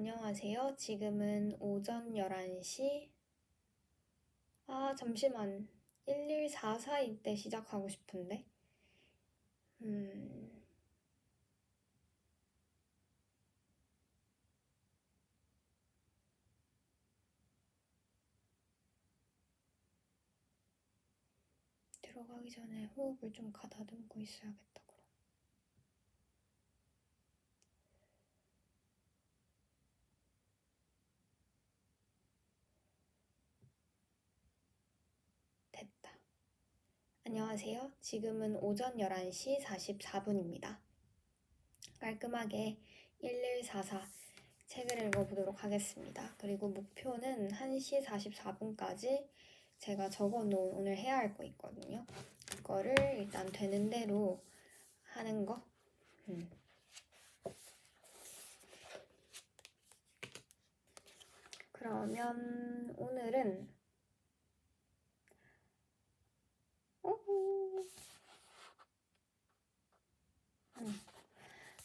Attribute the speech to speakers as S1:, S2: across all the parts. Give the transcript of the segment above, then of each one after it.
S1: 안녕하세요. 지금은 오전 11시. 잠시만. 1144 이때 시작하고 싶은데. 들어가기 전에 호흡을 좀 가다듬고 있어야겠다, 그럼. 됐다. 안녕하세요. 지금은 오전 11시 44분입니다. 깔끔하게 1144 책을 읽어보도록 하겠습니다. 그리고 목표는 1시 44분까지 제가 적어놓은 오늘 해야 할 거 있거든요. 그거를 일단 되는 대로 하는 거. 그러면 오늘은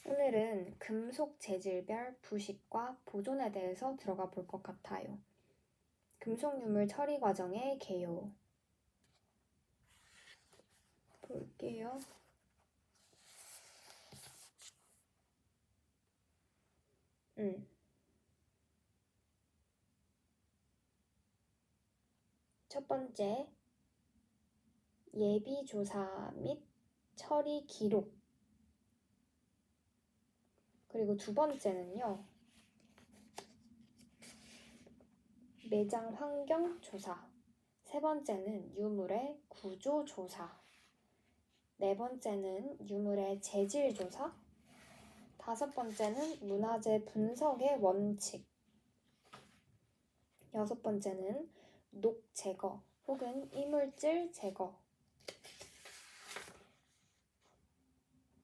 S1: 오늘은 금속 재질별 부식과 보존에 대해서 들어가 볼 것 같아요. 금속 유물 처리 과정의 개요. 볼게요. 첫 번째, 예비 조사 및 처리 기록. 그리고 두 번째는요, 매장 환경 조사. 세 번째는 유물의 구조 조사. 네 번째는 유물의 재질 조사. 다섯 번째는 문화재 분석의 원칙. 여섯 번째는 녹 제거 혹은 이물질 제거.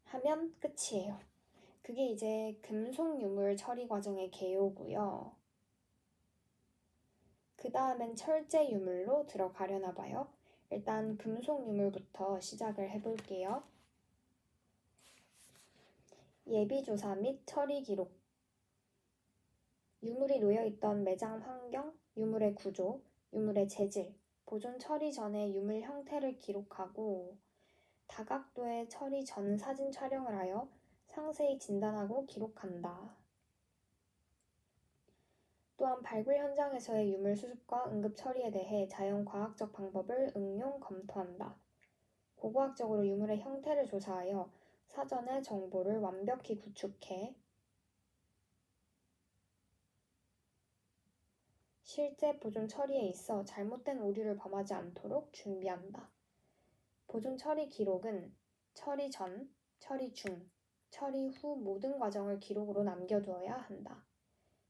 S1: 하면 끝이에요. 그게 이제 금속 유물 처리 과정의 개요고요. 그 다음엔 철제 유물로 들어가려나 봐요. 일단 금속 유물부터 시작을 해볼게요. 예비조사 및 처리 기록. 유물이 놓여있던 매장 환경, 유물의 구조, 유물의 재질, 보존 처리 전의 유물 형태를 기록하고 다각도의 처리 전 사진 촬영을 하여 상세히 진단하고 기록한다. 또한 발굴 현장에서의 유물 수습과 응급 처리에 대해 자연과학적 방법을 응용 검토한다. 고고학적으로 유물의 형태를 조사하여 사전에 정보를 완벽히 구축해 실제 보존 처리에 있어 잘못된 오류를 범하지 않도록 준비한다. 보존 처리 기록은 처리 전, 처리 중, 처리 후 모든 과정을 기록으로 남겨두어야 한다.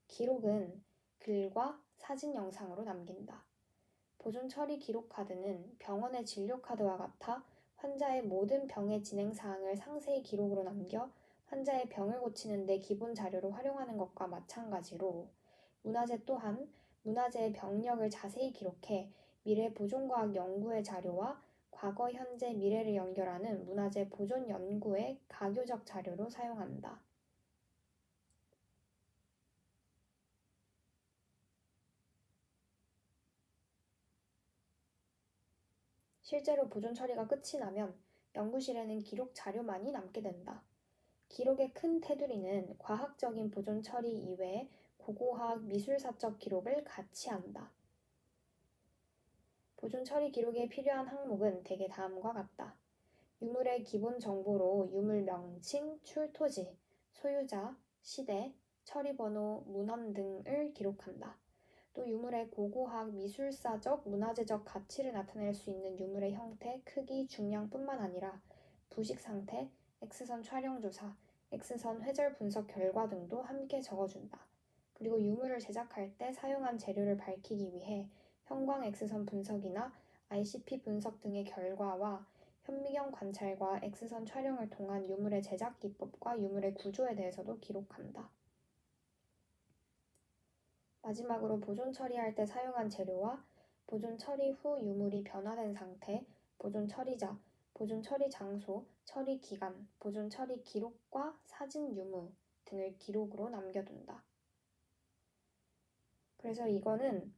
S1: 기록은 글과 사진 영상으로 남긴다. 보존 처리 기록 카드는 병원의 진료 카드와 같아 환자의 모든 병의 진행 사항을 상세히 기록으로 남겨 환자의 병을 고치는 데 기본 자료로 활용하는 것과 마찬가지로 문화재 또한 문화재의 병력을 자세히 기록해 미래 보존과학 연구의 자료와 과거, 현재, 미래를 연결하는 문화재 보존 연구의 가교적 자료로 사용한다. 실제로 보존 처리가 끝이 나면 연구실에는 기록 자료만이 남게 된다. 기록의 큰 테두리는 과학적인 보존 처리 이외에 고고학 미술사적 기록을 같이 한다. 보존 처리 기록에 필요한 항목은 대개 다음과 같다. 유물의 기본 정보로 유물 명칭, 출토지, 소유자, 시대, 처리번호, 문헌 등을 기록한다. 또 유물의 고고학, 미술사적, 문화재적 가치를 나타낼 수 있는 유물의 형태, 크기, 중량뿐만 아니라 부식 상태, X선 촬영 조사, X선 회절 분석 결과 등도 함께 적어준다. 그리고 유물을 제작할 때 사용한 재료를 밝히기 위해 형광 X선 분석이나 ICP 분석 등의 결과와 현미경 관찰과 X선 촬영을 통한 유물의 제작 기법과 유물의 구조에 대해서도 기록한다. 마지막으로 보존 처리할 때 사용한 재료와 보존 처리 후 유물이 변화된 상태, 보존 처리자, 보존 처리 장소, 처리 기간, 보존 처리 기록과 사진 유무 등을 기록으로 남겨둔다. 그래서 이거는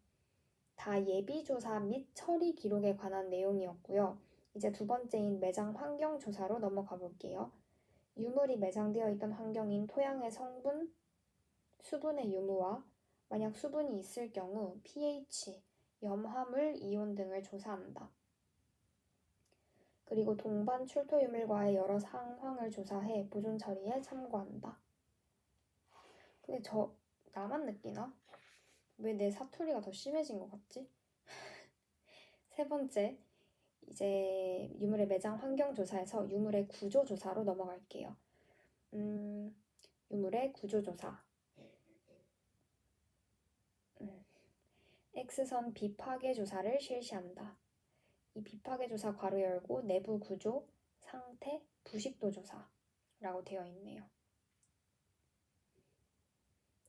S1: 다 예비조사 및 처리 기록에 관한 내용이었고요. 이제 두 번째인 매장 환경 조사로 넘어가 볼게요. 유물이 매장되어 있던 환경인 토양의 성분, 수분의 유무와 만약 수분이 있을 경우 pH, 염화물, 이온 등을 조사한다. 그리고 동반 출토 유물과의 여러 상황을 조사해 보존 처리에 참고한다. 근데 나만 느끼나? 왜 내 사투리가 더 심해진 것 같지? 세 번째, 이제 유물의 매장 환경 조사에서 유물의 구조 조사로 넘어갈게요. 유물의 구조 조사. X선 비파괴 조사를 실시한다. 이 비파괴 조사 괄호 열고 내부 구조, 상태, 부식도 조사라고 되어 있네요.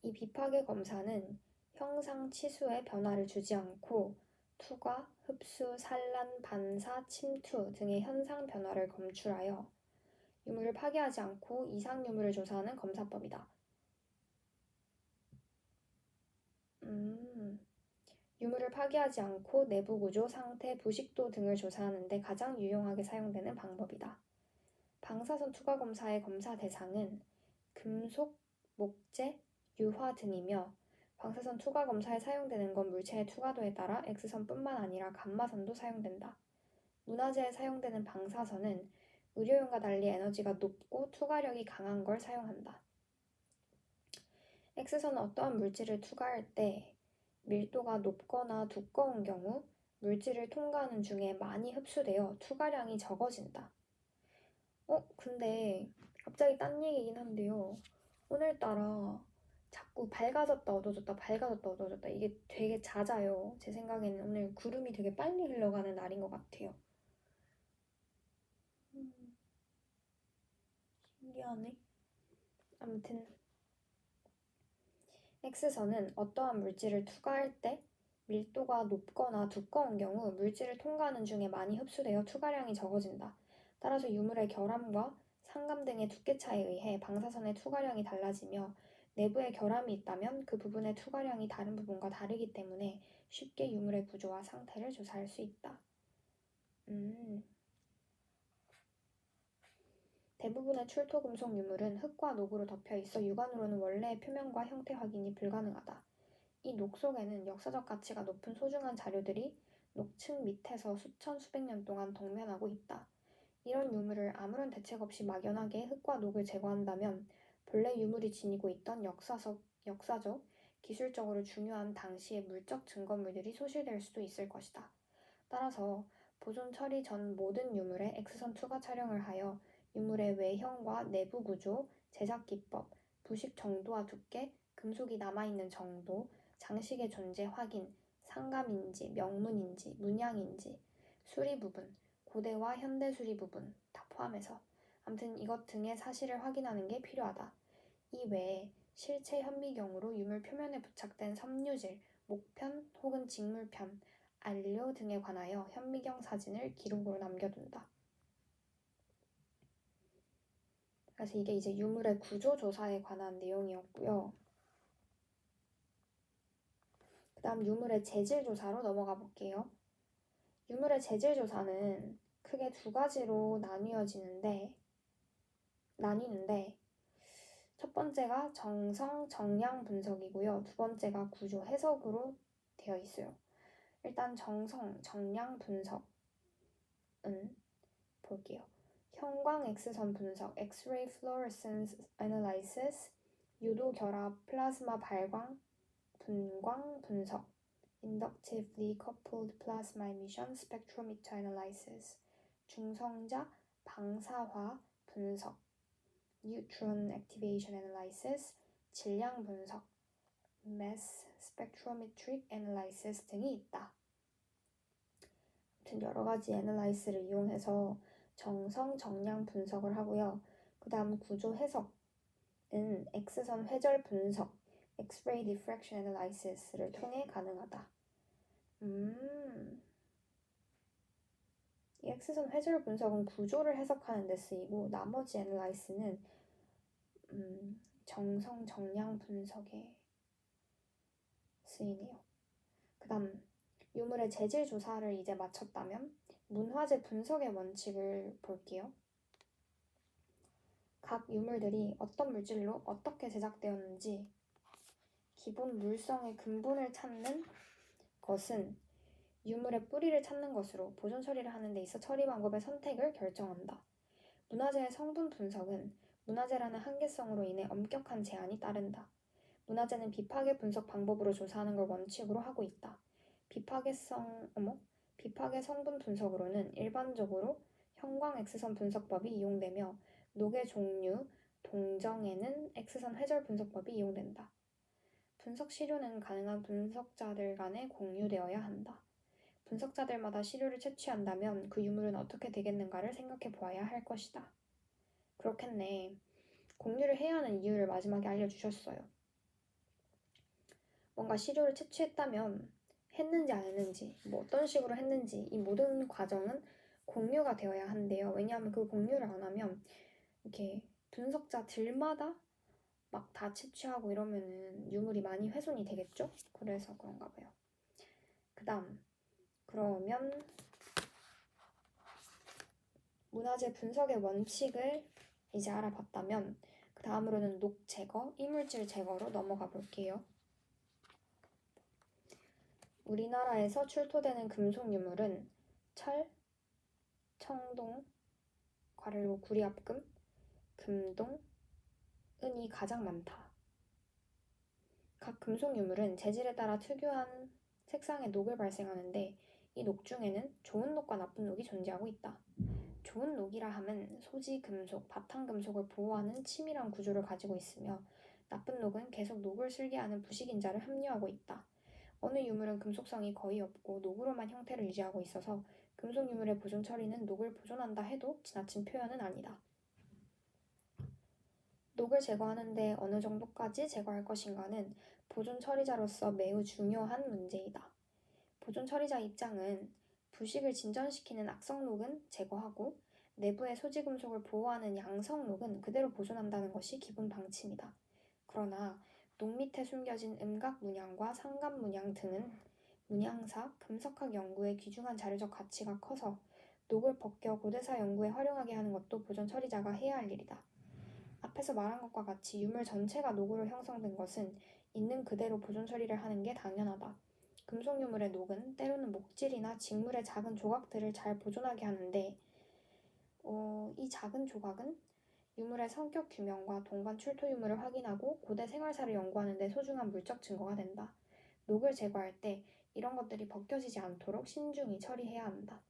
S1: 이 비파괴 검사는 형상 치수에 변화를 주지 않고 투과, 흡수, 산란, 반사, 침투 등의 현상 변화를 검출하여 유물을 파괴하지 않고 이상 유물을 조사하는 검사법이다. 유물을 파괴하지 않고 내부 구조, 상태, 부식도 등을 조사하는데 가장 유용하게 사용되는 방법이다. 방사선 투과 검사의 검사 대상은 금속, 목재, 유화 등이며 방사선 투과 검사에 사용되는 건 물체의 투과도에 따라 X선뿐만 아니라 감마선도 사용된다. 문화재에 사용되는 방사선은 의료용과 달리 에너지가 높고 투과력이 강한 걸 사용한다. X선은 어떠한 물질을 투과할 때 밀도가 높거나 두꺼운 경우 물질을 통과하는 중에 많이 흡수되어 투과량이 적어진다. 근데 갑자기 딴 얘기긴 한데요. 오늘따라 자꾸 밝아졌다 어두워졌다 밝아졌다 어두워졌다 이게 되게 잦아요. 제 생각에는 오늘 구름이 되게 빨리 흘러가는 날인 것 같아요. 신기하네. 아무튼 X선은 어떠한 물질을 투과할 때 밀도가 높거나 두꺼운 경우 물질을 통과하는 중에 많이 흡수되어 투과량이 적어진다. 따라서 유물의 결함과 상감 등의 두께 차에 의해 방사선의 투과량이 달라지며 내부에 결함이 있다면 그 부분의 투과량이 다른 부분과 다르기 때문에 쉽게 유물의 구조와 상태를 조사할 수 있다. 대부분의 출토금속 유물은 흙과 녹으로 덮여 있어 육안으로는 원래의 표면과 형태 확인이 불가능하다. 이 녹 속에는 역사적 가치가 높은 소중한 자료들이 녹층 밑에서 수천 수백 년 동안 동면하고 있다. 이런 유물을 아무런 대책 없이 막연하게 흙과 녹을 제거한다면 본래 유물이 지니고 있던 역사적, 기술적으로 중요한 당시의 물적 증거물들이 소실될 수도 있을 것이다. 따라서 보존 처리 전 모든 유물에 X선 투과 촬영을 하여 유물의 외형과 내부 구조, 제작 기법, 부식 정도와 두께, 금속이 남아있는 정도, 장식의 존재 확인, 상감인지, 명문인지, 문양인지, 수리 부분, 고대와 현대 수리 부분 다 포함해서 아무튼 이것 등의 사실을 확인하는 게 필요하다. 이 외에 실체 현미경으로 유물 표면에 부착된 섬유질, 목편 혹은 직물편, 안료 등에 관하여 현미경 사진을 기록으로 남겨둔다. 그래서 이게 이제 유물의 구조 조사에 관한 내용이었고요. 그 다음 유물의 재질 조사로 넘어가 볼게요. 유물의 재질 조사는 크게 두 가지로 나뉘는데 첫 번째가 정성, 정량 분석이고요. 두 번째가 구조 해석으로 되어 있어요. 일단 정성, 정량 분석은 볼게요. 형광 X선 분석, X-ray fluorescence analysis, 유도 결합, 플라즈마 발광, 분광 분석, inductively coupled plasma emission spectrometer analysis, 중성자 방사화 분석, neutron activation analysis, 질량 분석, mass spectrometric analysis 등이 있다. 아무튼 여러 가지 애널라이스를 이용해서 정성, 정량 분석을 하고요. 그 다음 구조 해석은 X선 회절 분석, X-ray diffraction analysis를 통해 가능하다. 이 X선 회절 분석은 구조를 해석하는 데 쓰이고 나머지 애널라이스는 정성, 정량 분석에 쓰이네요. 그 다음 유물의 재질 조사를 이제 마쳤다면 문화재 분석의 원칙을 볼게요. 각 유물들이 어떤 물질로 어떻게 제작되었는지 기본 물성의 근본을 찾는 것은 유물의 뿌리를 찾는 것으로 보존 처리를 하는 데 있어 처리 방법의 선택을 결정한다. 문화재의 성분 분석은 문화재라는 한계성으로 인해 엄격한 제한이 따른다. 문화재는 비파괴 분석 방법으로 조사하는 걸 원칙으로 하고 있다. 비파괴 성분 분석으로는 일반적으로 형광 X선 분석법이 이용되며 녹의 종류, 동정에는 X선 회절 분석법이 이용된다. 분석 시료는 가능한 분석자들 간에 공유되어야 한다. 분석자들마다 시료를 채취한다면 그 유물은 어떻게 되겠는가를 생각해 보아야 할 것이다. 그렇겠네. 공유를 해야 하는 이유를 마지막에 알려주셨어요. 뭔가 시료를 채취했다면 했는지 안 했는지, 어떤 식으로 했는지 이 모든 과정은 공유가 되어야 한대요. 왜냐하면 그 공유를 안 하면 이렇게 분석자들마다 막 다 채취하고 이러면은 유물이 많이 훼손이 되겠죠? 그래서 그런가 봐요. 그 다음 그러면 문화재 분석의 원칙을 이제 알아봤다면 그 다음으로는 녹 제거, 이물질 제거로 넘어가 볼게요. 우리나라에서 출토되는 금속 유물은 철, 청동, 괄호 구리합금, 금동, 은이 가장 많다. 각 금속 유물은 재질에 따라 특유한 색상의 녹을 발생하는데 이 녹 중에는 좋은 녹과 나쁜 녹이 존재하고 있다. 좋은 녹이라 함은 소지 금속, 바탕 금속을 보호하는 치밀한 구조를 가지고 있으며 나쁜 녹은 계속 녹을 쓸게 하는 부식인자를 함유하고 있다. 어느 유물은 금속성이 거의 없고 녹으로만 형태를 유지하고 있어서 금속 유물의 보존 처리는 녹을 보존한다 해도 지나친 표현은 아니다. 녹을 제거하는데 어느 정도까지 제거할 것인가는 보존 처리자로서 매우 중요한 문제이다. 보존 처리자 입장은 부식을 진전시키는 악성녹은 제거하고 내부의 소지금속을 보호하는 양성녹은 그대로 보존한다는 것이 기본 방침이다. 그러나 녹 밑에 숨겨진 음각 문양과 상감 문양 등은 문양사, 금속학 연구의 귀중한 자료적 가치가 커서 녹을 벗겨 고대사 연구에 활용하게 하는 것도 보존 처리자가 해야 할 일이다. 앞에서 말한 것과 같이 유물 전체가 녹으로 형성된 것은 있는 그대로 보존 처리를 하는 게 당연하다. 금속 유물의 녹은 때로는 목질이나 직물의 작은 조각들을 잘 보존하게 하는데 이 작은 조각은 유물의 성격 규명과 동반 출토 유물을 확인하고 고대 생활사를 연구하는 데 소중한 물적 증거가 된다. 녹을 제거할 때 이런 것들이 벗겨지지 않도록 신중히 처리해야 한다.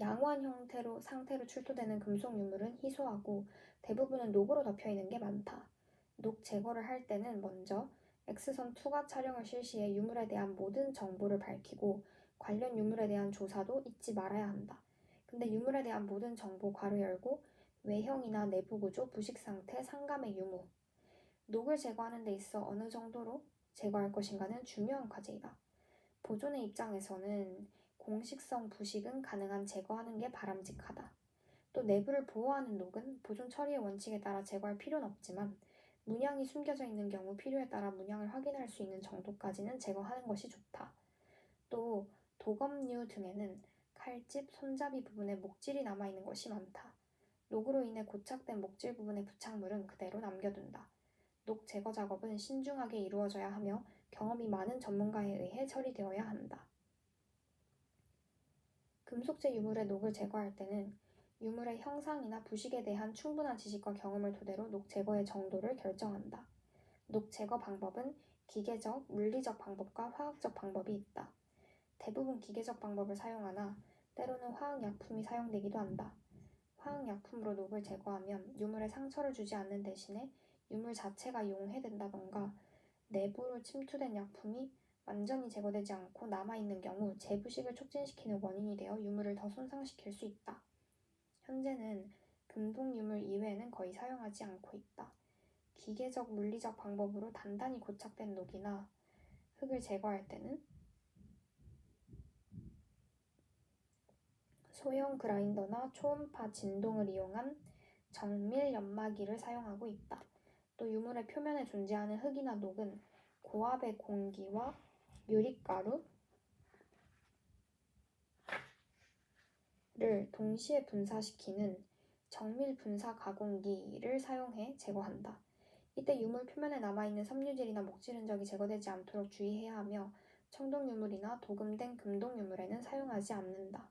S1: 양호한 상태로 출토되는 금속 유물은 희소하고 대부분은 녹으로 덮여있는 게 많다. 녹 제거를 할 때는 먼저 X선 투과 촬영을 실시해 유물에 대한 모든 정보를 밝히고 관련 유물에 대한 조사도 잊지 말아야 한다. 근데 유물에 대한 모든 정보 괄호 열고 외형이나 내부 구조, 부식 상태, 상감의 유무, 녹을 제거하는 데 있어 어느 정도로 제거할 것인가는 중요한 과제이다. 보존의 입장에서는 공식성 부식은 가능한 제거하는 게 바람직하다. 또 내부를 보호하는 녹은 보존 처리의 원칙에 따라 제거할 필요는 없지만 문양이 숨겨져 있는 경우 필요에 따라 문양을 확인할 수 있는 정도까지는 제거하는 것이 좋다. 또 도검류 등에는 칼집, 손잡이 부분에 목질이 남아있는 것이 많다. 녹으로 인해 고착된 목질 부분의 부착물은 그대로 남겨둔다. 녹 제거 작업은 신중하게 이루어져야 하며 경험이 많은 전문가에 의해 처리되어야 한다. 금속재 유물의 녹을 제거할 때는 유물의 형상이나 부식에 대한 충분한 지식과 경험을 토대로 녹 제거의 정도를 결정한다. 녹 제거 방법은 기계적, 물리적 방법과 화학적 방법이 있다. 대부분 기계적 방법을 사용하나 때로는 화학약품이 사용되기도 한다. 화학약품으로 녹을 제거하면 유물에 상처를 주지 않는 대신에 유물 자체가 용해된다던가 내부로 침투된 약품이 완전히 제거되지 않고 남아있는 경우 재부식을 촉진시키는 원인이 되어 유물을 더 손상시킬 수 있다. 현재는 금속 유물 이외에는 거의 사용하지 않고 있다. 기계적, 물리적 방법으로 단단히 고착된 녹이나 흙을 제거할 때는 소형 그라인더나 초음파 진동을 이용한 정밀 연마기를 사용하고 있다. 또 유물의 표면에 존재하는 흙이나 녹은 고압의 공기와 유리가루를 동시에 분사시키는 정밀 분사 가공기를 사용해 제거한다. 이때 유물 표면에 남아있는 섬유질이나 목질 흔적이 제거되지 않도록 주의해야 하며 청동 유물이나 도금된 금동 유물에는 사용하지 않는다.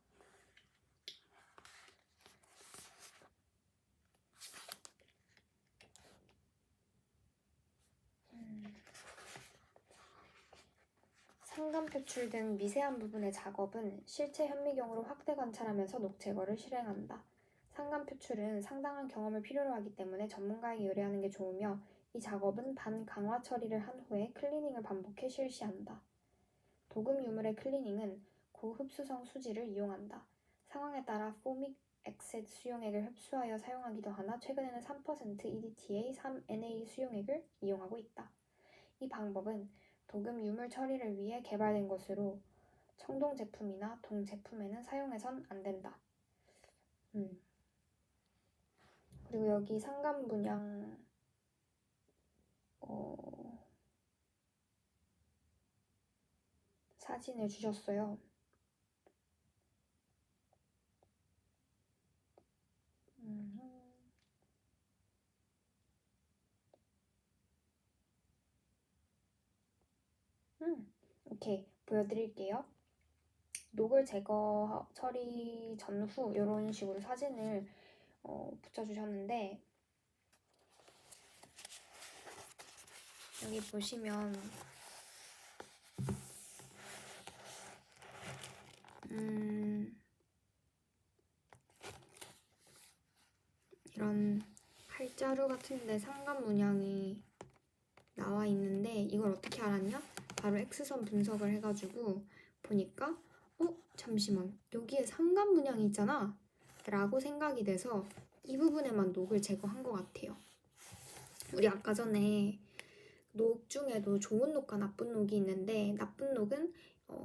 S1: 상감 표출 등 미세한 부분의 작업은 실체 현미경으로 확대 관찰하면서 녹 제거를 실행한다. 상감 표출은 상당한 경험을 필요로 하기 때문에 전문가에게 의뢰하는 게 좋으며 이 작업은 반강화 처리를 한 후에 클리닝을 반복해 실시한다. 도금 유물의 클리닝은 고흡수성 수지를 이용한다. 상황에 따라 포믹 액셋 수용액을 흡수하여 사용하기도 하나 최근에는 3% EDTA, 3NA 수용액을 이용하고 있다. 이 방법은 도금 유물 처리를 위해 개발된 것으로 청동 제품이나 동 제품에는 사용해선 안 된다. 그리고 여기 상감 분양 사진을 주셨어요. 이렇게 보여드릴게요. 녹을 제거 처리 전후 이런 식으로 사진을 붙여주셨는데 여기 보시면 이런 팔자루 같은데 상감 문양이 나와 있는데 이걸 어떻게 알았냐? 바로 X선 분석을 해가지고 보니까 잠시만 여기에 상감 문양이 있잖아 라고 생각이 돼서 이 부분에만 녹을 제거한 것 같아요. 우리 아까 전에 녹 중에도 좋은 녹과 나쁜 녹이 있는데 나쁜 녹은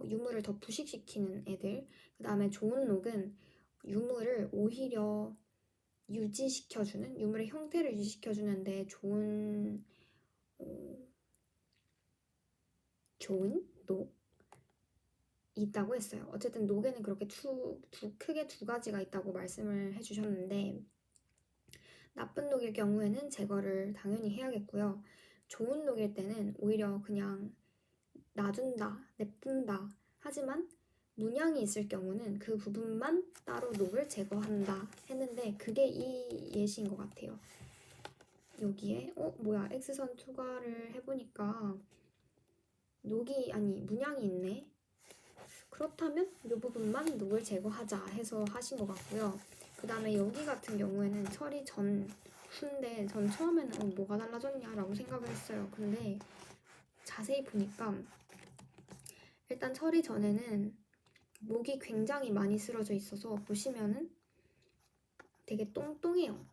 S1: 유물을 더 부식시키는 애들, 그 다음에 좋은 녹은 유물을 오히려 유지시켜주는, 유물의 형태를 유지시켜주는데 좋은 녹이 있다고 했어요. 어쨌든 녹에는 그렇게 크게 두 가지가 있다고 말씀을 해주셨는데 나쁜 녹일 경우에는 제거를 당연히 해야겠고요. 좋은 녹일 때는 오히려 그냥 놔둔다, 냅둔다. 하지만 문양이 있을 경우는 그 부분만 따로 녹을 제거한다 했는데 그게 이 예시인 것 같아요. 여기에 뭐야 X선 투과를 해보니까 문양이 있네. 그렇다면 이 부분만 녹을 제거하자 해서 하신 것 같고요. 그 다음에 여기 같은 경우에는 처리 후인데 전 처음에는 뭐가 달라졌냐라고 생각을 했어요. 근데 자세히 보니까 일단 처리 전에는 녹이 굉장히 많이 쓰러져 있어서 보시면은 되게 똥똥해요.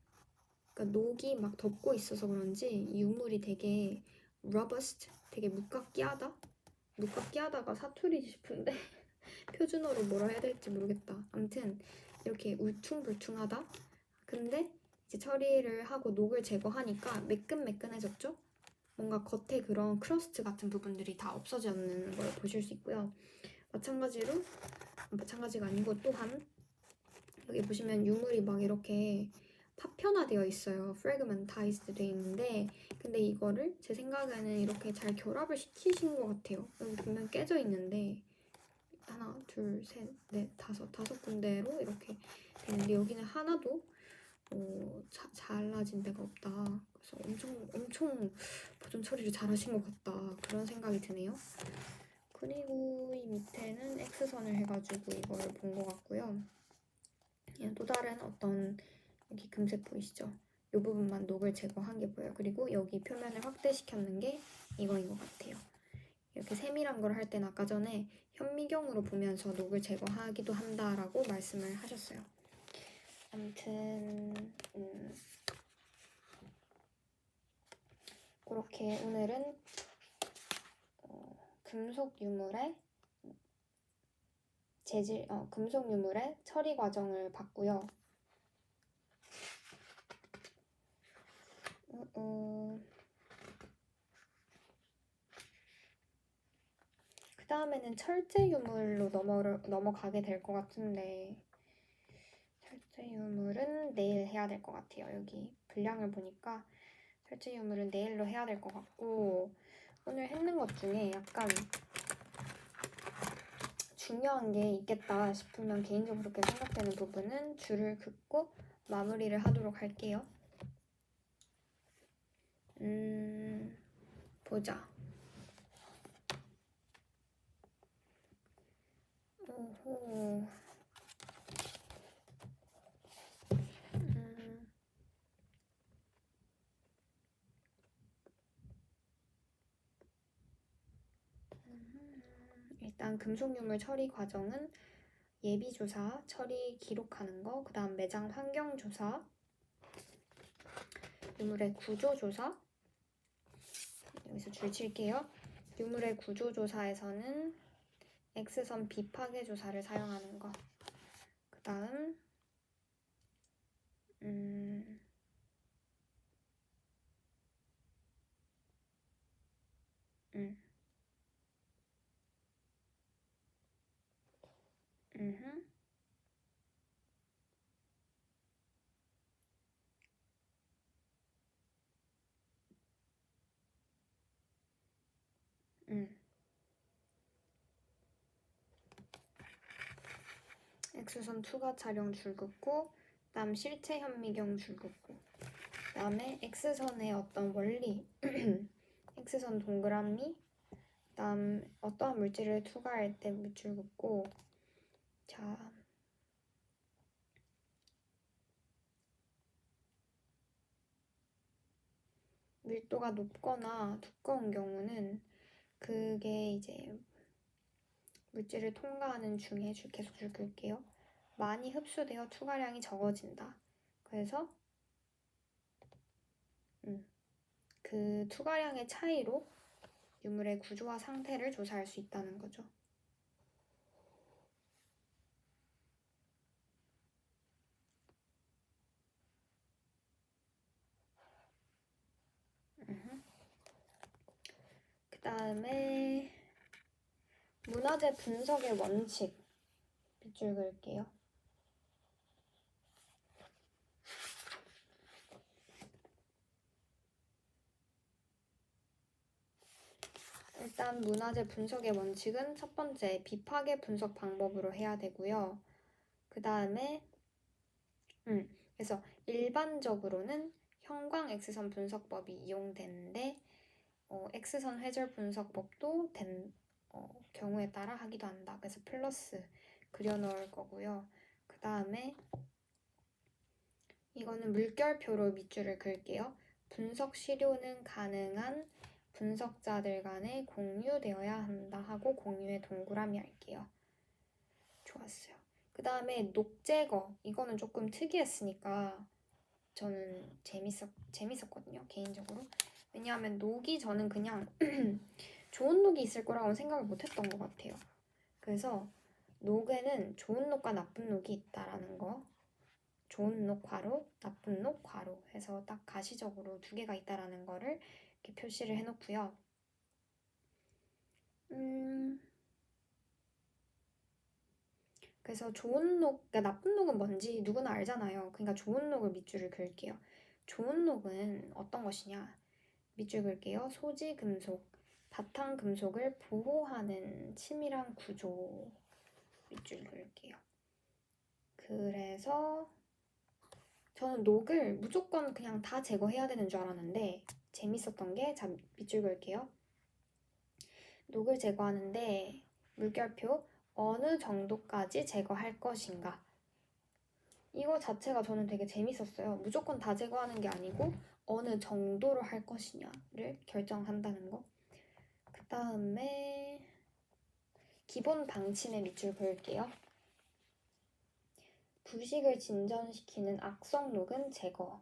S1: 그러니까 녹이 막 덮고 있어서 그런지 유물이 되게 robust, 되게 묵각기하다가 사투리 싶은데 표준어로 뭐라 해야 될지 모르겠다. 아무튼 이렇게 울퉁불퉁하다. 근데 이제 처리를 하고 녹을 제거하니까 매끈매끈해졌죠? 뭔가 겉에 그런 크러스트 같은 부분들이 다 없어지는 걸 보실 수 있고요. 마찬가지가 아니고 또한 여기 보시면 유물이 막 이렇게 파편화되어 있어요. fragmentized 되어 있는데 근데 이거를 제 생각에는 이렇게 잘 결합을 시키신 것 같아요. 여기 보면 깨져 있는데 하나, 둘, 셋, 넷, 다섯 군데로 이렇게 되는데 여기는 하나도 잘라진 데가 없다. 그래서 엄청 보존 처리를 잘하신 것 같다. 그런 생각이 드네요. 그리고 이 밑에는 X선을 해가지고 이거를 본 것 같고요. 또 다른 어떤 여기 금색 보이시죠? 이 부분만 녹을 제거한 게 보여요. 그리고 여기 표면을 확대시켰는 게 이거인 것 같아요. 이렇게 세밀한 걸 할 때는 아까 전에 현미경으로 보면서 녹을 제거하기도 한다라고 말씀을 하셨어요. 아무튼 그렇게 오늘은 금속 유물의 처리 과정을 봤고요. 다음에는 철제 유물로 넘어가게 될 것 같은데 철제 유물은 내일 해야 될 것 같아요. 여기 분량을 보니까 철제 유물은 내일로 해야 될 것 같고 오늘 했는 것 중에 약간 중요한 게 있겠다 싶으면 개인적으로 그렇게 생각되는 부분은 줄을 긋고 마무리를 하도록 할게요. 보자. 오호. 일단 금속유물 처리 과정은 예비조사, 처리 기록하는 거, 그 다음 매장 환경조사, 유물의 구조조사, 여기서 줄 칠게요. 유물의 구조조사에서는 X선 비파괴 조사를 사용하는 거, 그 다음 음흠. X선 투과 촬영 줄 긋고, 그 다음 실체 현미경 줄 긋고, 그 다음에 X선의 어떤 원리, X선 동그라미, 그 다음 어떠한 물질을 투과할 때 줄 긋고, 자, 밀도가 높거나 두꺼운 경우는 그게 이제 물질을 통과하는 중에 계속 줄 긋게요. 많이 흡수되어 투과량이 적어진다. 그래서 그 투과량의 차이로 유물의 구조와 상태를 조사할 수 있다는 거죠. 그 다음에 문화재 분석의 원칙 밑줄 그을게요. 일단 문화재 분석의 원칙은 첫 번째 비파괴 분석 방법으로 해야 되고요. 그 다음에 그래서 일반적으로는 형광 X선 분석법이 이용되는데 X선 회절 분석법도 경우에 따라 하기도 한다. 그래서 플러스 그려놓을 거고요. 그 다음에 이거는 물결표로 밑줄을 그을게요. 분석 시료는 가능한 분석자들 간에 공유되어야 한다 하고 공유에 동그라미 할게요. 좋았어요. 그 다음에 녹 제거, 이거는 조금 특이했으니까 저는 재밌었거든요, 개인적으로. 왜냐하면 녹이 저는 그냥 좋은 녹이 있을 거라고 생각을 못했던 것 같아요. 그래서 녹에는 좋은 녹과 나쁜 녹이 있다라는 거, 좋은 녹 괄호, 나쁜 녹 괄호 해서 딱 가시적으로 두 개가 있다라는 거를 이렇게 표시를 해놓고요. 그래서 좋은 녹, 그러니까 나쁜 녹은 뭔지 누구나 알잖아요. 그러니까 좋은 녹을 밑줄을 그을게요. 좋은 녹은 어떤 것이냐? 밑줄 그을게요. 소지 금속, 바탕 금속을 보호하는 치밀한 구조 밑줄 그을게요. 그래서 저는 녹을 무조건 그냥 다 제거해야 되는 줄 알았는데 재밌었던 게, 자, 밑줄 그을게요. 녹을 제거하는데 물결표 어느 정도까지 제거할 것인가, 이거 자체가 저는 되게 재밌었어요. 무조건 다 제거하는 게 아니고 어느 정도로 할 것이냐를 결정한다는 거. 그 다음에 기본 방침의 밑줄 그을게요. 부식을 진전시키는 악성녹은 제거.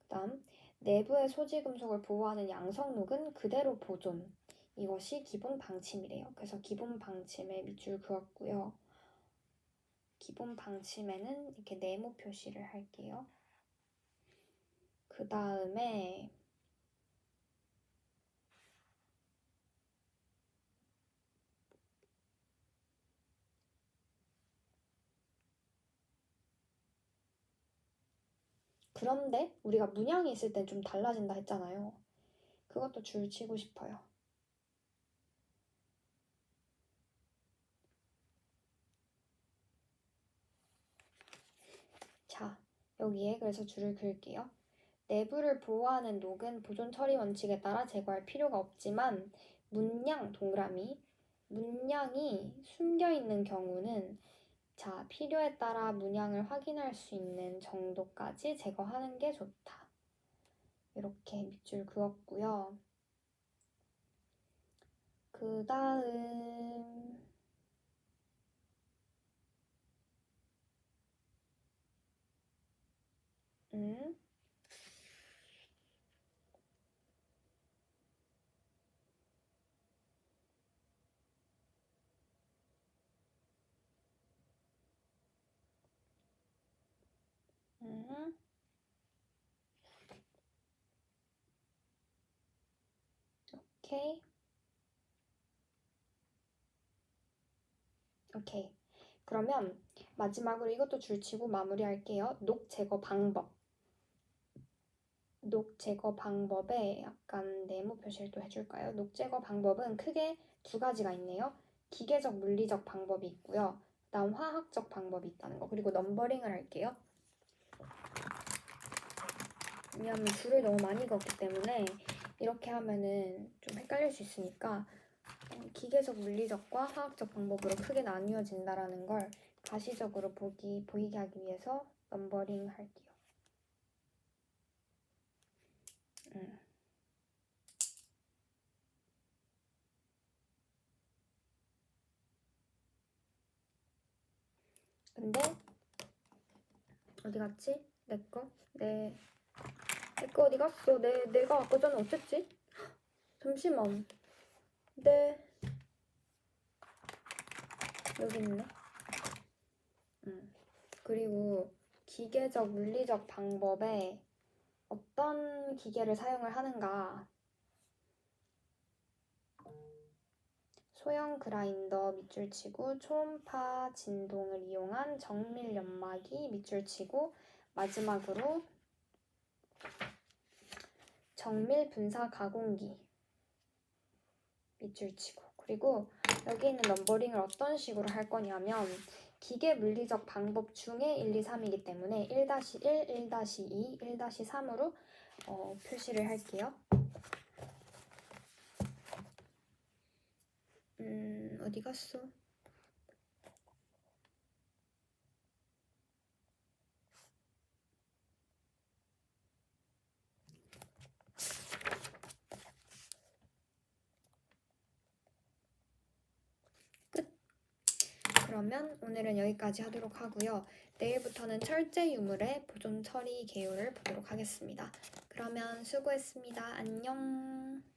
S1: 그 다음 내부의 소지금속을 보호하는 양성녹은 그대로 보존. 이것이 기본 방침이래요. 그래서 기본 방침에 밑줄 그었고요. 기본 방침에는 이렇게 네모 표시를 할게요. 그 다음에 그런데 우리가 문양이 있을 땐 좀 달라진다 했잖아요. 그것도 줄 치고 싶어요. 자, 여기에 그래서 줄을 그을게요. 내부를 보호하는 녹은 보존 처리 원칙에 따라 제거할 필요가 없지만 문양 동그라미 문양이 숨겨 있는 경우는 자, 필요에 따라 문양을 확인할 수 있는 정도까지 제거하는 게 좋다. 이렇게 밑줄 그었고요. 그 다음 음, 음, 오케이. 오케이. 그러면 마지막으로 이것도 줄치고 마무리할게요. 녹 제거 방법. 녹 제거 방법에 약간 네모 표시를 또 해줄까요? 녹 제거 방법은 크게 두 가지가 있네요. 기계적, 물리적 방법이 있고요. 그다음 화학적 방법이 있다는 거. 그리고 넘버링을 할게요. 왜냐하면 줄을 너무 많이 그었기 때문에 이렇게 하면은 좀 헷갈릴 수 있으니까 기계적, 물리적과 화학적 방법으로 크게 나뉘어진다라는 걸 가시적으로 보이게 하기 위해서 넘버링 할게요. 근데 어디 갔지? 내 거? 내 거 어디 갔어? 내가 아까 전에 어쨌지? 잠시만. 여기 있네. 그리고 기계적, 물리적 방법에 어떤 기계를 사용을 하는가? 소형 그라인더 밑줄 치고 초음파 진동을 이용한 정밀 연마기 밑줄 치고 마지막으로 정밀 분사 가공기 밑줄 치고 그리고 여기 있는 넘버링을 어떤 식으로 할 거냐면 기계 물리적 방법 중에 1, 2, 3이기 때문에 1-1, 1-2, 1-3으로 표시를 할게요. 어디 갔어? 끝! 그러면 오늘은 여기까지 하도록 하고요. 내일부터는 철제 유물의 보존 처리 개요를 보도록 하겠습니다. 그러면 수고했습니다. 안녕!